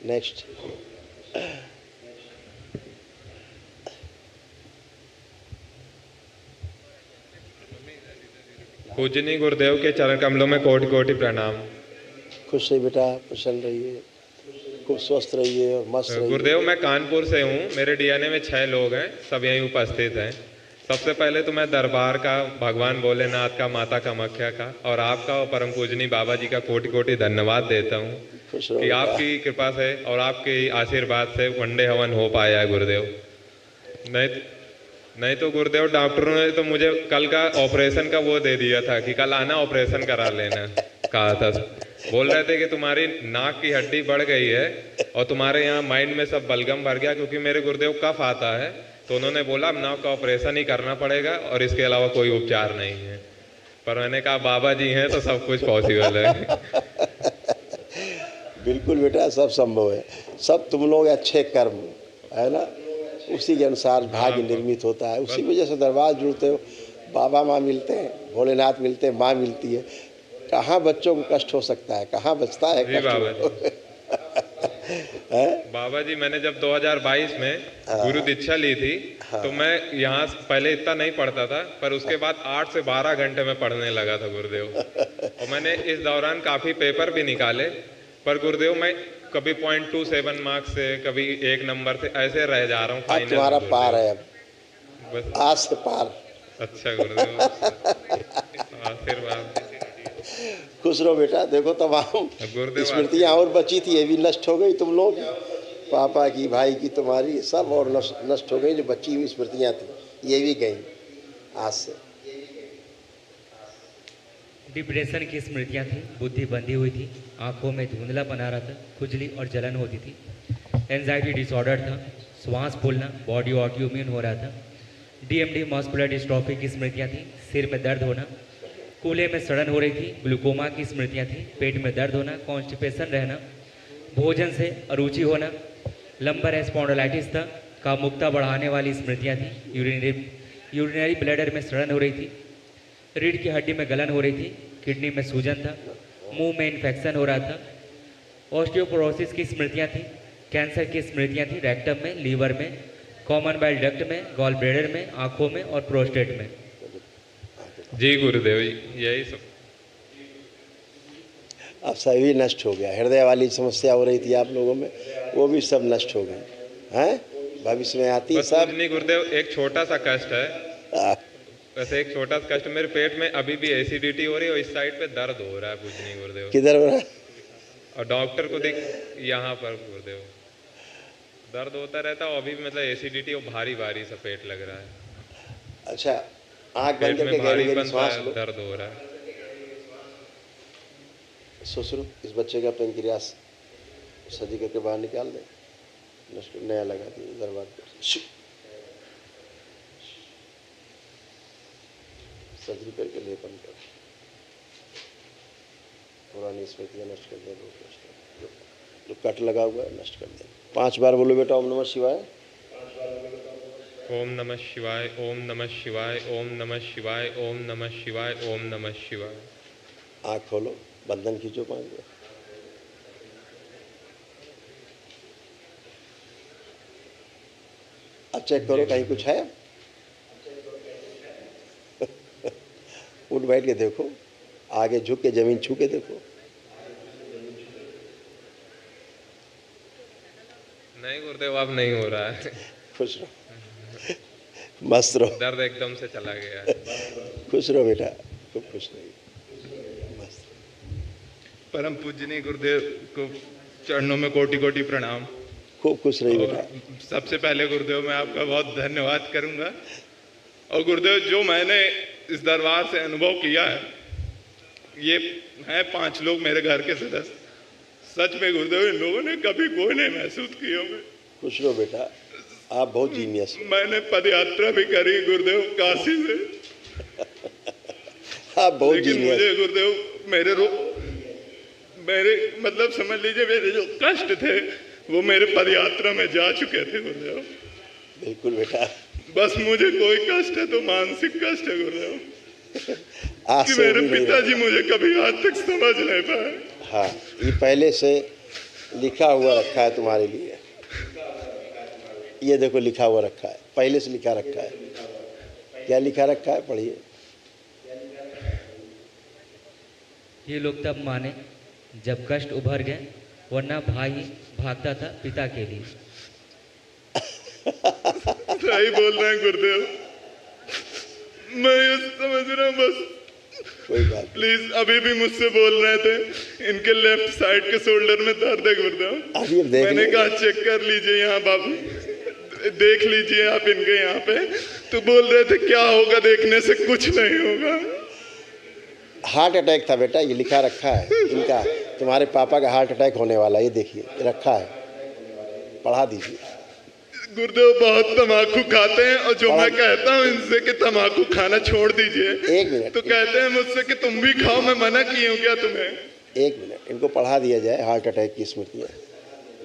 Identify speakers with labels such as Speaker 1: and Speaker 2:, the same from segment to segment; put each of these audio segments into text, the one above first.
Speaker 1: Next.
Speaker 2: पूजनी गुरुदेव के चरण कमलों में कोटि कोटि प्रणाम।
Speaker 1: खुश रहिए बेटा, प्रसन्न रहिए, खूब स्वस्थ रहिए और मस्त रहिए।
Speaker 2: गुरुदेव मैं कानपुर से हूँ, मेरे डीएनए में 6 लोग हैं, सब यहीं उपस्थित हैं। सबसे पहले तो मैं दरबार का, भगवान भोलेनाथ का, माता कामाख्या का और आपका और परम पूजनी बाबा जी का कोटि कोटि धन्यवाद देता हूँ कि आपकी कृपा से और आपके आशीर्वाद से वनडे हवन हो पाया है गुरुदेव। नहीं तो गुरुदेव डॉक्टरों ने तो मुझे कल का ऑपरेशन का वो दे दिया था कि कल आना ऑपरेशन करा लेना, कहा था। बोल रहे थे कि तुम्हारी नाक की हड्डी बढ़ गई है और तुम्हारे यहाँ माइंड में सब बलगम भर गया, क्योंकि मेरे गुरुदेव कफ आता है, तो उन्होंने बोला अब नाक का ऑपरेशन ही करना पड़ेगा और इसके अलावा कोई उपचार नहीं है। पर मैंने कहा बाबा जी हैं तो सब कुछ पॉसिबल है।
Speaker 1: बिल्कुल बेटा, सब संभव है, सब तुम लोग अच्छे कर्म है ना, उसी के अनुसार भाग्य निर्मित होता है, उसी वजह से दरबार जुड़ते हो, बाबा माँ मिलते हैं, भोलेनाथ मिलते हैं, माँ मिलती है। कहाँ बच्चों को कष्ट हो सकता है, कहाँ बचता है कष्ट
Speaker 2: बाबा जी मैंने जब 2022 में गुरु दीक्षा ली थी तो मैं यहाँ पहले इतना नहीं पढ़ता था, पर उसके बाद 8 से 12 घंटे में पढ़ने लगा था गुरुदेव। और मैंने इस दौरान काफ़ी पेपर भी निकाले, पर गुरुदेव मैं कभी 0.27 मार्क्स से, कभी 1 नंबर से ऐसे रह जा रहा हूँ।
Speaker 1: अब तुम्हारा पार है, अब बस आज से पार।
Speaker 2: अच्छा गुरुदेव, आशीर्वाद।
Speaker 1: खुश रहो बेटा। देखो तमाम स्मृतियाँ और बची थी, ये भी नष्ट हो गई तुम लोग, पापा की, भाई की, तुम्हारी सब और नष्ट हो गई। जो बची हुई स्मृतियाँ थी ये भी गई आज से।
Speaker 3: डिप्रेशन की स्मृतियाँ थी, बुद्धि बंधी हुई थी, आंखों में धुंधलापन आ रहा था, खुजली और जलन होती थी, एंजाइटी डिसऑर्डर था, श्वास फूलना, बॉडी ऑटोइम्यून हो रहा था, डीएमडी मस्कुलर डिस्ट्रॉफी की स्मृतियाँ थी, सिर में दर्द होना, कूल्हे में सड़न हो रही थी, ग्लूकोमा की स्मृतियाँ थी, पेट में दर्द होना, कॉन्स्टिपेशन रहना, भोजन से अरुचि होना, लंबर स्पॉन्डिलाइटिस था, कामुकता बढ़ाने वाली स्मृतियाँ थी, यूरिनरी ब्लैडर में सड़न हो रही थी, रीढ़ की हड्डी में गलन हो रही थी, किडनी में सूजन था, मुंह में इन्फेक्शन हो रहा था, ऑस्टियोपोरोसिस की स्मृतियाँ थी, कैंसर की स्मृतियाँ थी, रेक्टम में, लीवर में, कॉमन बाइल डक्ट में, गॉल ब्लैडर में, आँखों में और प्रोस्टेट में।
Speaker 2: जी गुरुदेव, यही सब
Speaker 1: अब सभी नष्ट हो गया। हृदय वाली समस्या हो रही थी आप लोगों में, वो भी सब नष्ट हो गई हैं, भविष्य में आती है सब।
Speaker 2: नहीं गुरुदेव, एक छोटा सा कष्ट है, वैसे एक छोटा सा कष्ट, मेरे पेट में अभी भी एसिडिटी हो रही है और इस साइड पे दर्द हो रहा है। पूजनी गुरुदेव,
Speaker 1: किधर हो रहा है?
Speaker 2: और डॉक्टर को देख, यहाँ पर गुरुदेव दर्द होता रहता है, अभी भी मतलब एसिडिटी और भारी भारी सा पेट लग रहा है।
Speaker 1: अच्छा, आँख बंद करके गहरी सांस लो,
Speaker 2: दर्द हो रहा है।
Speaker 1: ससुर, इस बच्चे का पेंक्रियास सर्जरी करके बाहर निकाल दे, नया लगा दिए दरबार पर, सर्जरी करके लेपन कर, पुरानी स्मृतियाँ नष्ट कर दे, जो कट लगा हुआ है नष्ट कर दे। 5 बार बोलो बेटा ओम नमः शिवाय।
Speaker 2: ओम नमः शिवाय, ओम नमः शिवाय, ओम नमः शिवाय, ओम नमः शिवाय, ओम नमः शिवाय।
Speaker 1: आँख खोलो, बंधन खींचो 5 बार। अब चेक करो कहीं कुछ है। उठ बैठ के देखो, आगे झुक के जमीन छू के देखो।
Speaker 2: नहीं गुरुदेव, अब नहीं हो रहा है।
Speaker 1: खुश रहो, मस्त रहो,
Speaker 2: दर्द एकदम से चला गया।
Speaker 1: खुश रहो बेटा, खूब खुश रहिए, मस्त।
Speaker 4: परम पूजनीय गुरुदेव को चरणों में कोटि कोटि प्रणाम।
Speaker 1: खूब खुश रहिए बेटा।
Speaker 4: सबसे पहले गुरुदेव मैं आपका बहुत धन्यवाद करूंगा, और गुरुदेव जो मैंने इस दरबार से अनुभव किया है, ये हैं 5 लोग मेरे घर के सदस्य, सच में गुरुदेव इन लोगों ने कभी कोई नहीं महसूस किया होंगे।
Speaker 1: खुश रहो बेटा, आप बहुत जीनियस।
Speaker 4: मैंने पद यात्रा भी करी गुरुदेव काशी से,
Speaker 1: आप बहुत जीनियस।
Speaker 4: मुझे गुरुदेव मेरे मतलब समझ लीजिए मेरे जो कष्ट थे वो मेरे पद यात्रा में जा चुके थे गुरुदेव।
Speaker 1: बिल्कुल बेटा,
Speaker 4: बस मुझे कोई कष्ट है तो मानसिक कष्ट है गुरुदेव, कि मेरे पिताजी मुझे कभी आज तक समझ नहीं पाए।
Speaker 1: हाँ, ये पहले से लिखा हुआ रखा है तुम्हारे लिए, ये देखो लिखा हुआ रखा है, पहले से लिखा रखा है। क्या लिखा रखा है, पढ़िए।
Speaker 3: ये लोग तब माने जब कष्ट उभर गए, वरना भाई भागता था पिता के लिए।
Speaker 4: सही बोल रहे हैं गुरुदेव, मैं ये समझ रहा हूँ बस।
Speaker 1: कोई बात नहीं।
Speaker 4: प्लीज, अभी भी मुझसे बोल रहे थे इनके लेफ्ट साइड के शोल्डर में दर्द है गुरुदेव।
Speaker 1: अभी अब देख
Speaker 4: मैंने
Speaker 1: लें।
Speaker 4: कहा चेक कर लीजिए यहाँ बाबू, देख लीजिए आप इनके यहाँ पे। तो बोल रहे थे क्या होगा, देखने से कुछ नहीं होगा।
Speaker 1: हार्ट अटैक था बेटा, ये लिखा रखा है इनका, तुम्हारे पापा का हार्ट अटैक होने वाला है, ये देखिए रखा है, पढ़ा दीजिए।
Speaker 4: गुरुदेव बहुत तम्बाकू खाते हैं, और जो मैं कहता हूँ इनसे कि तम्बाकू खाना छोड़ दीजिए,
Speaker 1: एक मिनट,
Speaker 4: तो कहते हैं मुझसे कि तुम भी खाओ, मैं मना किए हूँ क्या तुम्हें?
Speaker 1: एक मिनट, इनको पढ़ा दिया जाए हार्ट अटैक की स्मृतियाँ,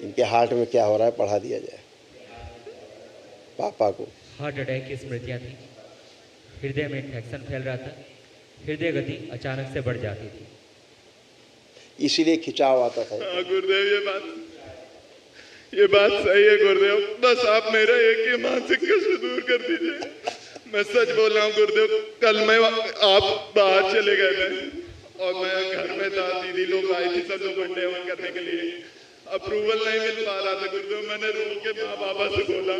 Speaker 1: इनके हार्ट में क्या हो रहा है पढ़ा दिया जाए पापा को।
Speaker 3: हार्ट अटैक की स्मृतियाँ थी, हृदय में इन्फेक्शन फैल रहा था, हृदय गति अचानक से बढ़ जाती थी,
Speaker 1: इसीलिए खिंचाव आता था।
Speaker 4: हाँ गुरुदेव, ये बात सही है गुरुदेव। बस आप मेरा एक ही मानसिक कष्ट दूर कर दीजिए। मैं सच बोल रहा हूँ गुरुदेव, कल मैं आप बाहर चले गए थे और मैं घर में था, दीदी लोग आई थी, सब लोग वनडे वन करने के लिए। अप्रूवल नहीं मिल पा रहा था गुरुदेव, मैंने रो के माँ बाबा से बोला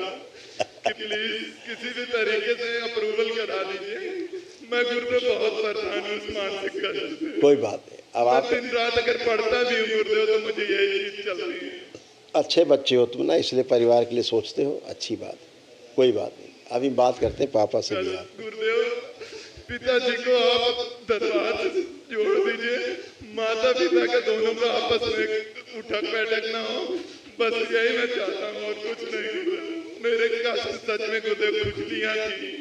Speaker 4: कि प्लीज किसी भी तरीके से अप्रूवल करा दीजिए। मैं गुरुदेव बहुत परेशान हूँ इस मानसिक कष्ट से।
Speaker 1: कोई बात नहीं, अब आप
Speaker 4: दिन रात अगर पढ़ता भी हूँ गुरुदेव तो मुझे यही चीज चल रही है।
Speaker 1: अच्छे बच्चे हो तुम ना, इसलिए परिवार के लिए सोचते हो, अच्छी बात, कोई बात नहीं। अभी बात करते हैं पापा से भी। आप
Speaker 4: गुरुदेव, पिताजी को आप दरबार से जोड़ दीजिए, माता पिता का दोनों का आपस में उठक बैठक ना हो, बस यही मैं चाहता हूँ और कुछ नहीं। मेरे कष्ट सच में गुरुदेव खुजलियाँ थी,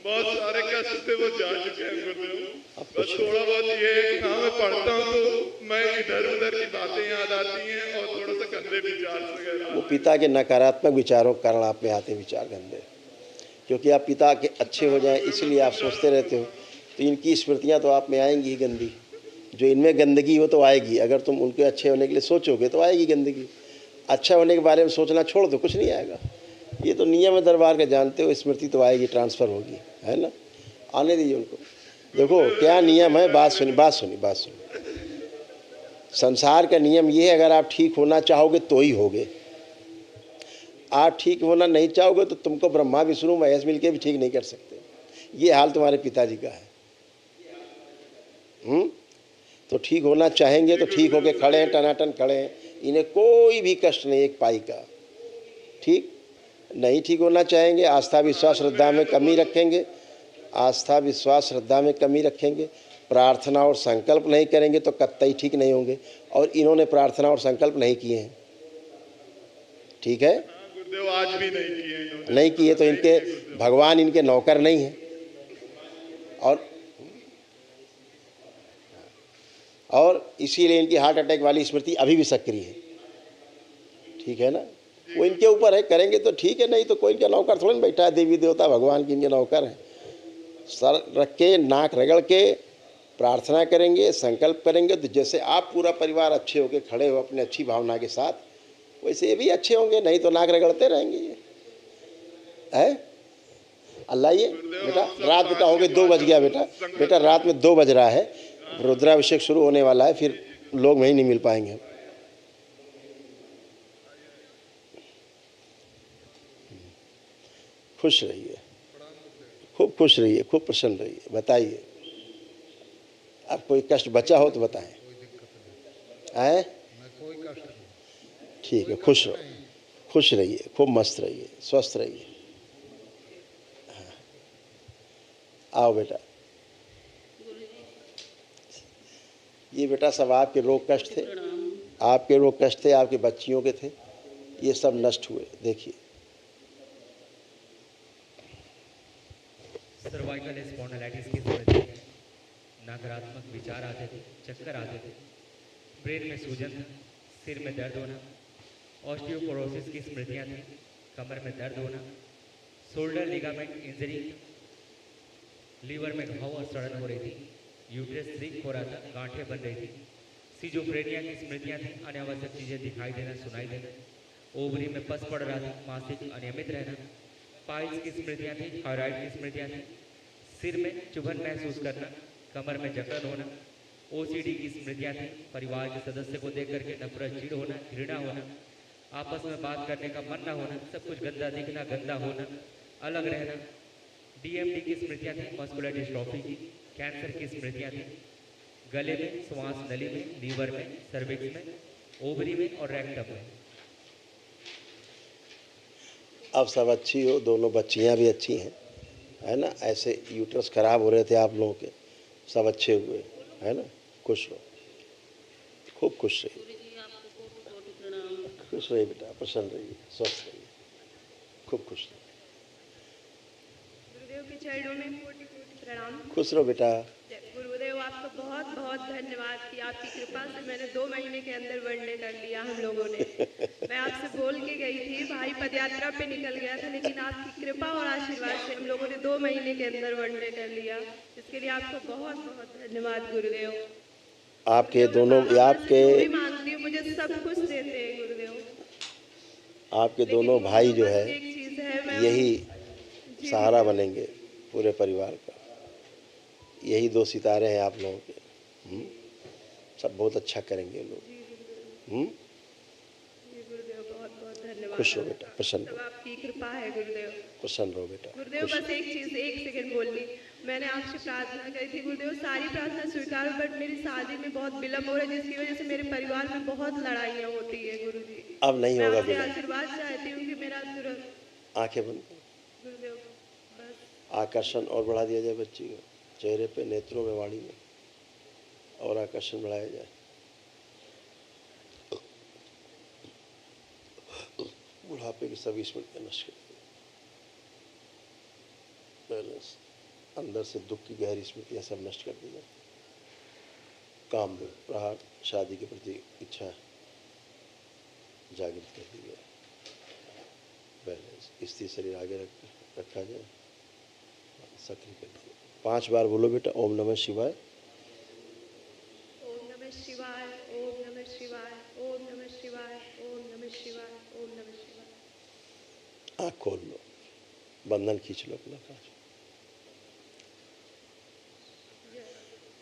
Speaker 4: बहुत सारे कष्ट थे वो जा चुके हैं गुरुदेव। बस थोड़ा बहुत ये है कि हाँ मैं पढ़ता हूँ तो मैं इधर उधर की बातें याद आती हैं और थोड़ा सा गंदे विचार वगैरह।
Speaker 1: वो पिता के नकारात्मक विचारों के कारण आप में आते हैं विचार गंदे, क्योंकि आप पिता के अच्छे हो जाएं इसलिए आप सोचते रहते हो, तो इनकी स्मृतियाँ तो आप में आएंगी ही गंदी। जो इनमें गंदगी हो तो आएगी, अगर तुम उनके अच्छे होने के लिए सोचोगे तो आएगी गंदगी। अच्छा होने के बारे में सोचना छोड़ दो, कुछ नहीं आएगा। ये तो नियम है दरबार का, जानते हो, स्मृति तो आएगी, ट्रांसफ़र होगी, है ना। आने दीजिए उनको। देखो क्या नियम है, बात सुनी। संसार का नियम ये है, अगर आप ठीक होना चाहोगे तो ही होगे, आप ठीक होना नहीं चाहोगे तो तुमको ब्रह्मा विष्णु महेश मिलके भी ठीक नहीं कर सकते। ये हाल तुम्हारे पिताजी का है। तो ठीक होना चाहेंगे तो ठीक होके खड़े हैं, टनाटन खड़े हैं, इन्हें कोई भी कष्ट नहीं एक पाई का। ठीक नहीं ठीक होना चाहेंगे, आस्था विश्वास श्रद्धा में कमी रखेंगे, आस्था विश्वास श्रद्धा में कमी रखेंगे, प्रार्थना और संकल्प नहीं करेंगे तो कतई ठीक नहीं होंगे। और इन्होंने प्रार्थना और संकल्प नहीं किए हैं, ठीक है,
Speaker 4: गुरुदेव आज भी नहीं
Speaker 1: नहीं किए तो इनके भगवान इनके नौकर नहीं हैं। और इसीलिए इनकी हार्ट अटैक वाली स्मृति अभी भी सक्रिय है, ठीक है ना। वो इनके ऊपर है, करेंगे तो ठीक है, नहीं तो कोई इनका नौकर थोड़ा ना बैठा है, देवी देवता भगवान की इनके नौकर हैं। सर रख के नाक रगड़ के प्रार्थना करेंगे, संकल्प करेंगे, तो जैसे आप पूरा परिवार अच्छे होके खड़े हो अपने अच्छी भावना के साथ, वैसे ये भी अच्छे होंगे, नहीं तो नाक रगड़ते रहेंगे ये है। अल्लाह ये बेटा रात बेटा हो गए 2 बज गया बेटा रात में 2 बज रहा है, रुद्राभिषेक शुरू होने वाला है, फिर लोग वहीं नहीं मिल पाएंगे। खुश रहिए, खूब खुश रहिए, खूब प्रसन्न रहिए। बताइए अब कोई कष्ट बचा हो तो बताएं। आए ठीक है, खुश रहो, खुश रहिए, खूब मस्त रहिए, स्वस्थ रहिए। हाँ। आओ बेटा, ये बेटा सब आपके रोग कष्ट थे, आपके रोग कष्ट थे, आपके बच्चियों के थे, ये सब नष्ट हुए। देखिए
Speaker 3: सर्वाइकल स्पॉन्डिलाइटिस की स्मृति है। नकारात्मक विचार आते थे, चक्कर आते थे, ब्रेन में सूजन था, सिर में दर्द होना, ऑस्टियोपोरोसिस की स्मृतियाँ थी, कमर में दर्द होना, शोल्डर लिगामेंट इंजरी, लीवर में घाव और सड़न हो रही थी, यूट्रस लीक हो रहा था, गांठें बन रही थी, सिजोफ्रेनिया की स्मृतियाँ थी, अनावश्यक चीज़ें दिखाई देना, सुनाई देना, ओवरी में पस पड़ रहा था, मासिक अनियमित रहना। पाइल्स की स्मृतियाँ थी, थायराइड की स्मृतियाँ थी, सिर में चुभन महसूस करना, कमर में जकड़न होना। ओसीडी की स्मृतियाँ थी, परिवार के सदस्य को देख करके नफरत, चिढ़ होना, घृणा होना, आपस में बात करने का मन न होना, सब कुछ गंदा दिखना, गंदा होना, अलग रहना। डीएमडी की स्मृतियाँ थी, मस्कुलर डिस्ट्रॉफी की। कैंसर की स्मृतियाँ थी, गले में, श्वास नली में, लीवर में, सर्विक्स में, ओवरी में और रेक्टम में।
Speaker 1: अब सब अच्छी हो, दोनों बच्चियां भी अच्छी हैं, है ना। ऐसे यूट्रस खराब हो रहे थे आप लोगों के, सब अच्छे हुए, है ना। खुश रहो, खूब खुश रहिए, खुश रहिए बेटा, प्रसन्न रहिए, स्वस्थ रहिए, खूब खुश रहिए।
Speaker 5: गुरुदेव के चरणों में कोटि कोटि प्रणाम।
Speaker 1: खुश रहो बेटा।
Speaker 5: गुरुदेव आपका बहुत बहुत धन्यवाद कि आपकी कृपा से मैंने 2 महीने के अंदर वनडे कर लिया हम लोगों ने। मैं आपसे बोल के गई थी, भाई पदयात्रा पे निकल गया था, लेकिन आपकी कृपा और आशीर्वाद से हम लोगों ने 2 महीने के अंदर वनडे कर लिया। इसके लिए आपको बहुत बहुत धन्यवाद गुरुदेव।
Speaker 1: आपके दोनों आपके
Speaker 5: मांगती हूँ, मुझे सब कुछ देते हैं गुरुदेव।
Speaker 1: आपके दोनों भाई जो है
Speaker 5: एक चीज है,
Speaker 1: यही सहारा बनेंगे पूरे परिवार का, यही 2 सितारे हैं आप लोगों के। सब बहुत अच्छा करेंगे लोग।
Speaker 5: गुरुदेव बहुत बहुत धन्यवाद।
Speaker 1: खुश रहो बेटा, प्रसन्न रहो,
Speaker 5: आपकी कृपा है गुरुदेव।
Speaker 1: प्रसन्न रहो बेटा।
Speaker 5: गुरुदेव बस एक चीज, 1 सेकंड बोलनी। मैंने आपसे प्रार्थना करी थी गुरुदेव, सारी प्रार्थना स्वीकार, बट मेरी शादी में बहुत विलम्ब हो रहा है, जिसकी वजह से मेरे परिवार में बहुत लड़ाइयाँ होती है गुरुजी।
Speaker 1: अब नहीं होगा
Speaker 5: मैं
Speaker 1: विलम्ब।
Speaker 5: आशीर्वाद चाहती हूँ कि मेरा तुरंत।
Speaker 1: आंखें बंद करो।
Speaker 5: गुरुदेव बस
Speaker 1: आकर्षण और बढ़ा दिया जाए बच्ची को, चेहरे पे, नेत्रों में, वाणी में, और आकर्षण बढ़ाया जाए। बुढ़ापे की सभी स्मृतियां नष्ट कर दी। बैलेंस, अंदर से दुख की गहरी स्मृतियां सब नष्ट कर दी जाए। काम में प्रहार, शादी के प्रति इच्छा जागृत कर दी जाए। बैलेंस, स्थिर शरीर आगे रखा जाए, सक्रिय कर दिया। 5 बार बोलो बेटा, ओम नमः शिवाय,
Speaker 5: ओम नमः शिवाय, ओम नमः शिवाय, ओम नमः शिवाय, ओम नमः शिवाय, ओम नमः शिवाय।
Speaker 1: आँख खोल लो, बंधन खींच लो अपना काज।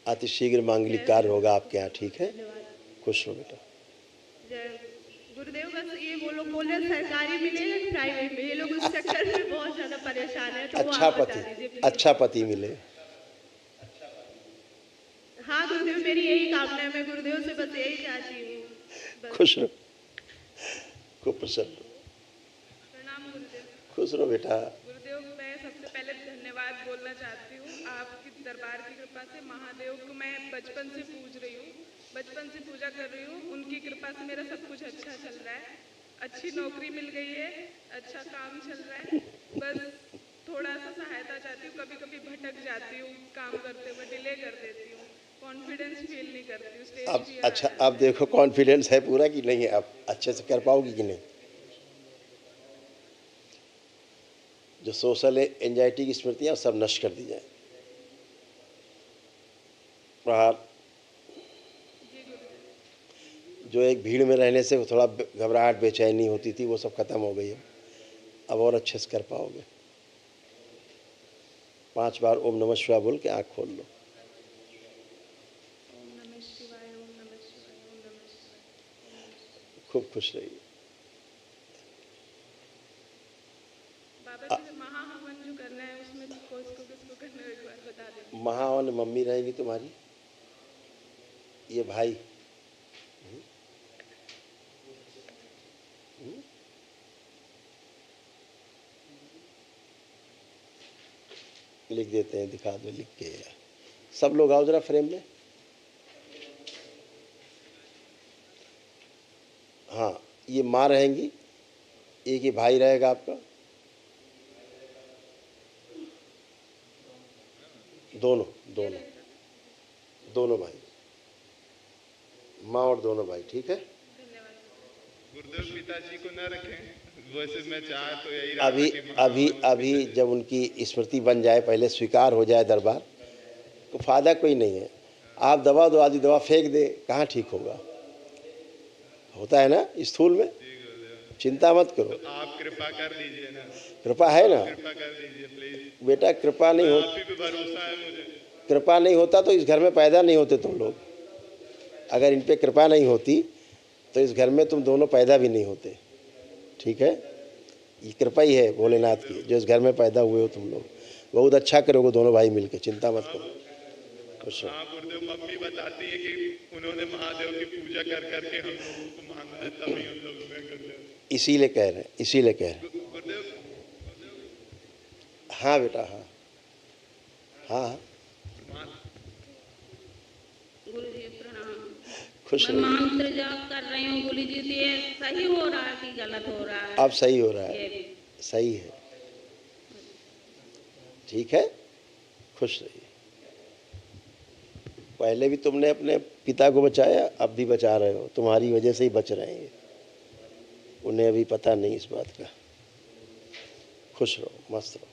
Speaker 1: अतिशीघ्र मांगलिक कार्य होगा आपके यहाँ, ठीक है। खुश रहो बेटा।
Speaker 5: जय गुरुदेव। बस ये वो लोग बोल रहे सरकारी मिलेगा कि प्राइवेट में, ये लोग उस सेक्टर में बहुत ज्यादा परेशान है, तो
Speaker 1: अच्छा पति, अच्छा पति मिले।
Speaker 5: हाँ गुरुदेव, मेरी यही कामना है, मैं गुरुदेव से बस यही चाहती हूँ।
Speaker 1: खुश रहो, खूब प्रसन्न रहो।
Speaker 5: प्रणाम गुरुदेव।
Speaker 1: खुश रहो बेटा।
Speaker 6: गुरुदेव, मैं सबसे पहले धन्यवाद बोलना चाहती हूँ। आपकी दरबार की कृपा से महादेव को मैं बचपन से पूज रही हूँ, बचपन से पूजा कर रही हूँ। उनकी कृपा से मेरा सब कुछ अच्छा चल रहा है, अच्छी नौकरी मिल गई है, अच्छा काम चल रहा है। बस थोड़ा सा सहायता चाहती हूँ, कभी कभी भटक जाती हूँ, काम करते हुए डिले कर देती हूँ, कॉन्फिडेंस फील नहीं करती हूँ, स्टेज
Speaker 1: अब
Speaker 6: फियर
Speaker 1: अच्छा,
Speaker 6: आता है।
Speaker 1: अब देखो कॉन्फिडेंस है पूरा कि नहीं है, अब अच्छे से कर पाओगी कि नहीं। जो सोशल एंजाइटी की स्मृतियां सब नष्ट कर दी जाए। प्रहार, जो एक भीड़ में रहने से थोड़ा घबराहट, बेचैनी होती थी, वो सब खत्म हो गई है, अब और अच्छे से कर पाओगे। 5 बार ओम नमः शिवाय बोल के आँख खोल लो।
Speaker 5: ओम नमः शिवाय, ओम नमः शिवाय, ओम नमः शिवाय।
Speaker 1: खूब खुश रहिए।
Speaker 6: बाबा जी, महाहवन जो करना है उसमें किसको करना है, एक बार बता दें।
Speaker 1: महावन मम्मी रहेगी तुम्हारी, ये भाई, लिख देते हैं, दिखा दो लिख के। सब लोग आओ जरा फ्रेम में। हाँ, ये माँ रहेंगी, एक ही भाई रहेगा आपका, दोनों दोनों दोनों भाई, माँ और दोनों भाई, ठीक है।
Speaker 4: गुरुदेव पिताजी को न रखें, वैसे मैं चाह तो यही
Speaker 1: अभी अभी अभी जब उनकी स्मृति बन जाए, पहले स्वीकार हो जाए दरबार, तो फायदा कोई नहीं है। आप दवा दो, आधी दवा फेंक दे, कहाँ ठीक होगा? होता है ना स्थूल में। चिंता मत करो,
Speaker 4: तो आप कृपा कर दीजिए ना,
Speaker 1: कृपा है ना
Speaker 4: कृपा कर दीजिए प्लीज।
Speaker 1: बेटा। कृपा नहीं हो,
Speaker 4: आप ही पे भरोसा है मुझे।
Speaker 1: कृपा नहीं होता तो इस घर में पैदा नहीं होते तुम लोग। अगर इन पे कृपा नहीं होती तो इस घर में तुम दोनों पैदा भी नहीं होते। ठीक है, ये कृपा ही है भोलेनाथ की जो इस घर में पैदा हुए हो तुम लोग। बहुत अच्छा करोगे दोनों भाई मिलके, चिंता मत करो। खुश रहो।
Speaker 4: हाँ गुरुदेव, मम्मी बताती है कि उन्होंने महादेव की पूजा कर करके हम लोगों को मांगा है, तभी हम लोग हुए गुरुदेव।
Speaker 1: इसीलिए कह रहे हैं, इसीलिए कह रहे हैं।
Speaker 4: गुरुदेव
Speaker 1: हाँ बेटा, हाँ हाँ,
Speaker 7: गुरु जी प्रणाम।
Speaker 1: खुश
Speaker 7: मैं
Speaker 1: रहो।
Speaker 7: मंत्र जाप कर रही हूँ गुरु जी, तो ये सही हो रहा है कि गलत हो रहा है?
Speaker 1: अब सही हो रहा है,
Speaker 7: ये
Speaker 1: सही है, ठीक है, खुश रहिए। पहले भी तुमने अपने पिता को बचाया, अब भी बचा रहे हो, तुम्हारी वजह से ही बच रहे हैं। उन्हें अभी पता नहीं इस बात का। खुश रहो, मस्त रहो।